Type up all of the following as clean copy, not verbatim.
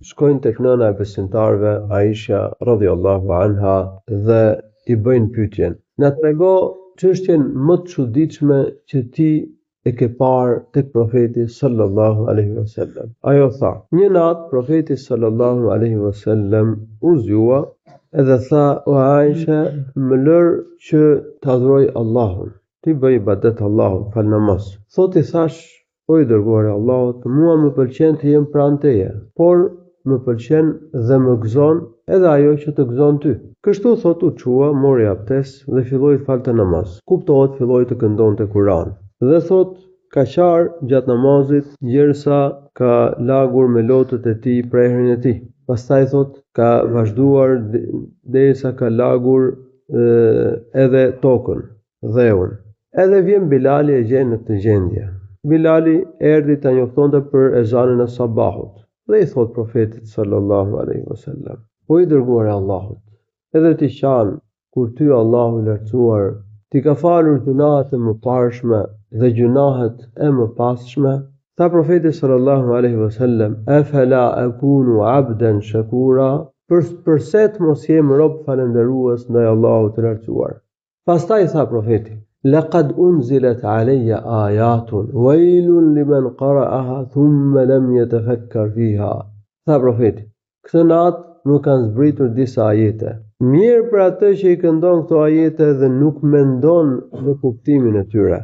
Shkojnë tek nëna e besimtarëve Aisha radhiyallahu anha dhe I bëjnë pyetjen: "Na trego çështjen më të çuditshme që ti e ke parë tek profeti sallallahu alaihi wasallam." Ajo tha: "Një natë profeti sallallahu alaihi wasallam u zgjua edhe tha: O Aisha, më lër që të adhuroj Allahun, ti bëj ibadet Allahut, fal namaz." Thot I thash: O I dërguari I Allahut, mua më pëlqen të jem pranë teje, por më pëlqen dhe më gëzon edhe ajo që të gëzon ty. Kështu thot u çua, mori abdes dhe filloi të falte namaz. Kuptohet filloi të këndonte Kur'an. Dhe thot ka qarë gjatë namazit derisa ka lagur me lotët e tij prehrin e tij. Pastaj thot ka vazhduar derisa ka lagur edhe tokën, dheun. Edhe vjen Bilali e gjen në këtë gjendje. Bilali erdhi ta njoftonte për ezanin e sabahut dhe I thot profetit sallallahu alaihi wasallam: O I dërguari I Allahut, edhe ti qan kur ty Allahu I lartësuar ti ka falur gjunahet e mëparshme dhe gjunahet e mëpasshme. Tha profeti sallallahu alaihi wasallam: Afala akunu abdan shakura? Përse të mos jem rob falënderues ndaj Allahut të lartësuar? Pastaj tha profeti: Laqad unzilat alayya ayatun wailun liman qara'aha thumma lam yatafakkar fiha. Tha profeti: këtë natë më kanë zbritur disa ajete. Mirë për atë që I këndon këto ajete dhe nuk mendon në kuptimin e tyre.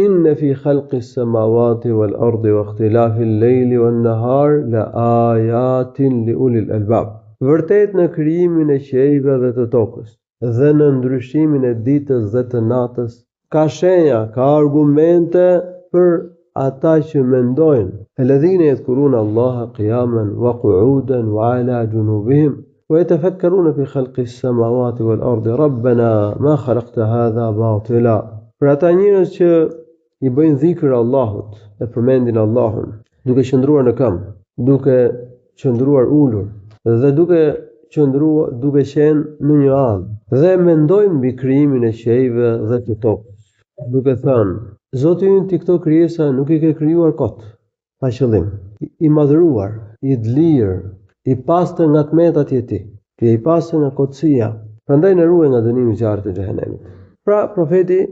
Inna fi khalqis samawati wal ardi wa ikhtilafil layli wan nahar la ayatin li ulil albab. Vërtet në krijimin e qiejve dhe të tokës dhe në ndryshimin e ditës dhe të natës ka shenja, ka argumente për ata që mendojnë. Alladhina yadhkuruna Allaha qiyaman wa qu'udan wa ala junubihim wa yatafakkaruna fi khalqis samawati wal ardi rabbana ma khalaqta hadha batila. Për ata njerëz që I bëjnë dhikr Allahut, e përmendin Allahun, duke qëndruar në këmbë, duke qëndruar ulur dhe duke qenë në një anë dhe mendojnë mbi krijimin e qiejve dhe të tokës, duke thënë: Zoti ynë ti këto krijesa nuk I ke krijuar kot, pa qëllim, I madhëruar, I lirë, I pastër nga tmetat e tij, ti I pastër nga kotësia, prandaj na ruaj nga dënimi I zjarrit të xhehenemit. Pra profeti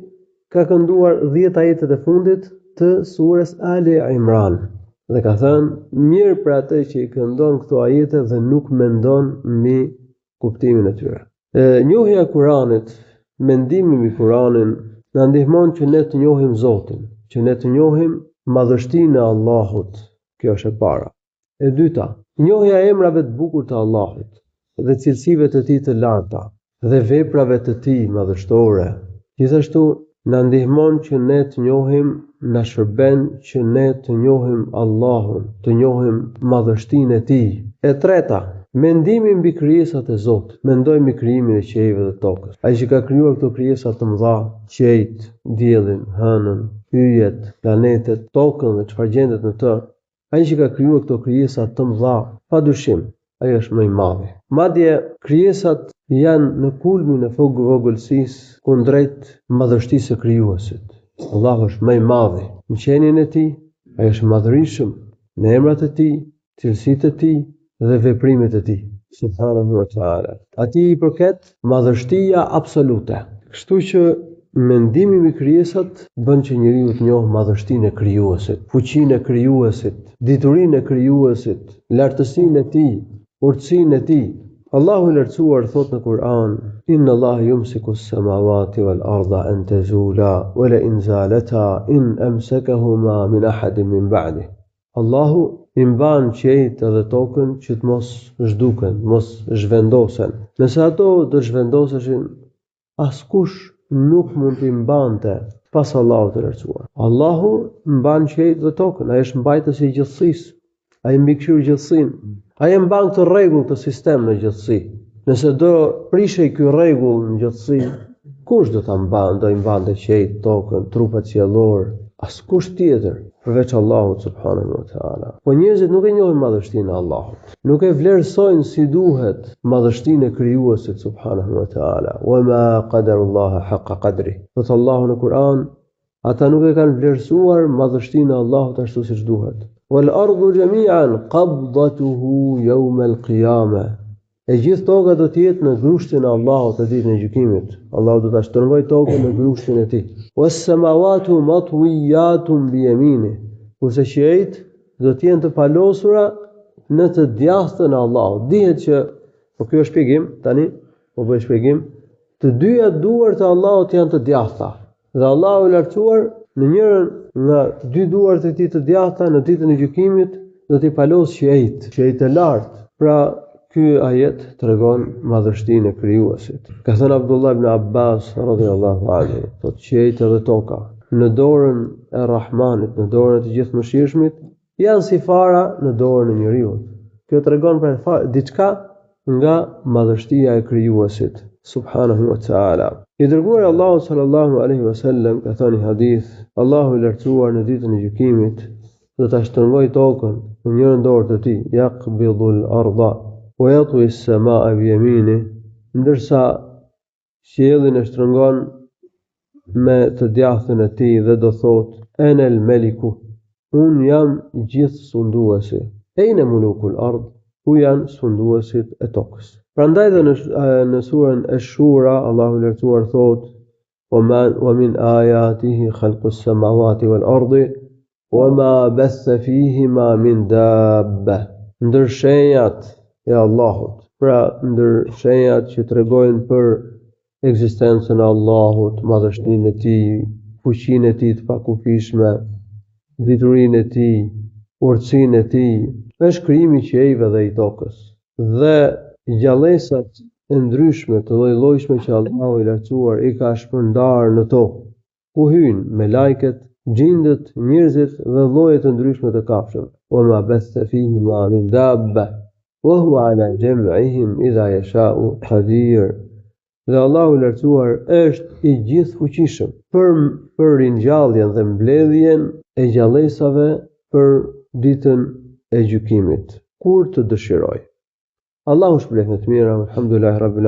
ka kënduar 10 ajetet e fundit të surës Ali Imran dhe ka thënë: mirë për atë që I këndon këto ajete dhe nuk mendon mbi kuptimin e tyre. Njohja e Kuranit, mendimi mbi Kuranin na ndihmon që ne të njohim Zotin, që ne të njohim madhështinë e Allahut. Kjo është e para. E dyta, njohja e emrave të bukur të Allahut dhe cilësive të tij të larta dhe veprave të tij madhështore. Gjithashtu na ndihmon që ne të njohim, na shërben që ne të njohim Allahun, të njohim madhështinë e tij. E treta, mendimi mbi krijesat e Zotit, mendojmë mbi krijimin e qiejve dhe tokës. Ai që ka krijuar këto krijesa të mëdha, qiejt, diellin, hënën, yjet, planetet, tokën dhe çfarë gjendet në të, ai që ka krijuar këto krijesa të mëdha, padyshim, ai është më I madhi. Madje krijesat janë në kulmin e vogëlsisë kundrejt madhështisë së krijuesit. Allahu është më I madhi në qenien e tij, ai është madhërisëm në emrat e tij, cilësitë e tij dhe veprimet e tij. Subhanahu wa taala. Atij I përket madhështia absolute. Kështu që mendimi mbi krijesat bën që njeriu të njohë madhështinë e krijuesit, fuqinë e krijuesit, diturinë e krijuesit, lartësinë e tij, urtësinë e tij. Allahu I lartësuar thot në Kur'an: Inna Allaha yumsiku as-samawati wal arda an tazula wa la in zalata in amsakahuma min ahadin min ba'di. Allahu I mban qiejt dhe tokën që të mos zhduken, mos zhvendosen. Nëse ato do zhvendoseshin, askush nuk mund t'i mbante pas Allahut të lartësuar. Allahu mban qiejt dhe tokën, ai është mbajtësi I gjithësisë, ai mbikëqyr gjithësinë. Ai e mban këtë rregull të sistem në gjithësi. Nëse do prishej ky rregull në gjithësi, kush do ta mbante qiejt, tokën, trupat qiellor? Askush tjetër përveç Allahut subhanahu wa taala. Po njerëzit nuk e njohin madhështinë e Allahut. Nuk e vlerësojnë si duhet madhështinë e krijuesit subhanahu wa taala. Wa ma qadarullaha haqqa qadri. Thot Allahu në Kur'an, ata nuk e kanë vlerësuar madhështinë e Allahut ashtu siç duhet. wal ardu jami'an qabdatuhu yawm al-qiyamah. E gjithë toka do të jetë në grushtin e Allahut të ditën e gjykimit. Allahu do ta shtrëngojë tokën në grushtin e tij. Was samawati matwiyatun bi yaminihi. Kurse qiejt do të jenë të palosura në të djathtën e Allahut. Dihet që ky është shpjegim tani, po bëj shpjegim. Të dyja duart e Allahut janë të djathta. Dhe Allahu i lartësuar në njërin nga dy duart e tij të djathta në ditën e gjykimit do t'i palos qiejt e lartë. Pra ky ajet tregon madhështinë e krijuesit. Ka thënë Abdullah ibn Abbas radhiyallahu anhu, thotë qiejt edhe toka në dorën e Rahmanit, në dorën e të gjithëmëshirshmit, janë si fara në dorën e njeriu. Kjo tregon për diçka nga madhështia e krijuesit subhanahu wa ta'ala. I dërguari Allahu sallallahu alaihi wasallam ka thënë hadith, Allahu i lartësuar në ditën e gjykimit do ta shtrëngojë tokën në njërin dorë të tij, yaqbidul arda wa yatwi as-samaa bi yaminihi, ndërsa qiellin e shtrëngon me të djathtën e tij dhe do thotë enel meliku, un jam gjithë sunduesi. Ejne mulukul ard, ku janë sunduesit e tokës. Prandaj dhe në surën Ash-Shura Allahu i lartësuar thotë wa min ayatihi khalqus samawati wal ardi wa ma batha fihima min dabba. Ndër shenjat e Allahut, pra ndër shenjat që tregojnë për ekzistencën e Allahut, madhështinë e tij, fuqinë e tij të pakufishme, diturinë e tij, urtësinë e tij, është krijimi i qiejve dhe i tokës. Dhe gjallësat e ndryshme të lloj-llojshme që Allahu i lartësuar i ka shpërndarë në tokë, ku hyjnë me lajket, gjindët, njerëzit dhe lloje të ndryshme të kafshëve. Wa ma batha fihima min dabba wa huwa ala jam'ihim idha yasha'u qadir. Dhe Allahu i lartësuar është i gjithfuqishëm për ringjalljen dhe mbledhjen e gjallësave për ditën e gjykimit, kur të dëshiroj. Allahu shpëlef me të mira, alhamdulillah rabbil